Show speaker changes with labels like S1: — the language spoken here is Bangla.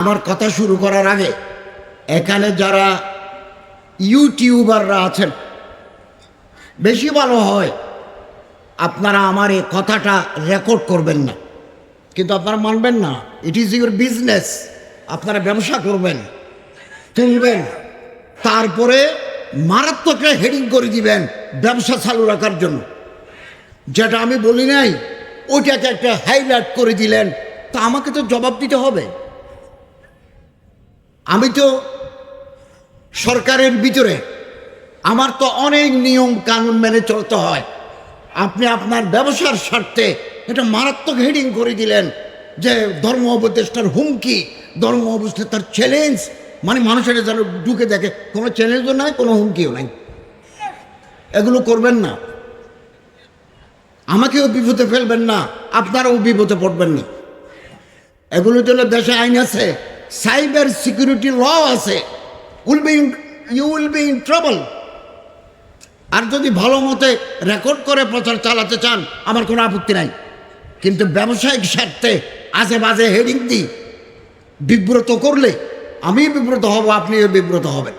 S1: আমার কথা শুরু করার আগে এখানে যারা ইউটিউবাররা আছেন, বেশি ভালো হয় আপনারা আমার এই কথাটা রেকর্ড করবেন না, কিন্তু আপনারা মানবেন না। It is your business. আপনারা ব্যবসা করবেন, তুলবেন, তারপরে মারাত্মক হেডিং করে দিবেন ব্যবসা চালু রাখার জন্য। যেটা আমি বলি নাই ওইটাকে একটা হাইলাইট করে দিলেন, তা আমাকে তো জবাব দিতে হবে। আমি তো সরকারের ভিতরে, আমার তো অনেক নিয়ম কানুন মেনে চলতে হয়। আপনি আপনার ব্যবসার স্বার্থে এটা মারাত্মক হেডিং করে দিলেন যে ধর্ম উপদেষ্টার হুমকি, ধর্ম উপদেষ্টার চ্যালেঞ্জ। মানে মানুষের যেন ঢুকে দেখে কোনো চ্যালেঞ্জও নাই, কোনো হুমকিও নাই। এগুলো করবেন না, আমাকেও বিপদে ফেলবেন না, আপনারাও বিপদে পড়বেন না। এগুলোর জন্য দেশে আইন আছে, সাইবার সিকিউরিটি ল আছে। You will be in trouble. আর যদি ভালো মতে রেকর্ড করে প্রচার চালাতে চান, আমার কোনো আপত্তি নাই, কিন্তু ব্যবসায়িক স্বার্থে আজে বাজে হেডিং দিই বিব্রত করলে আমি বিব্রত হব, আপনিও বিব্রত হবেন।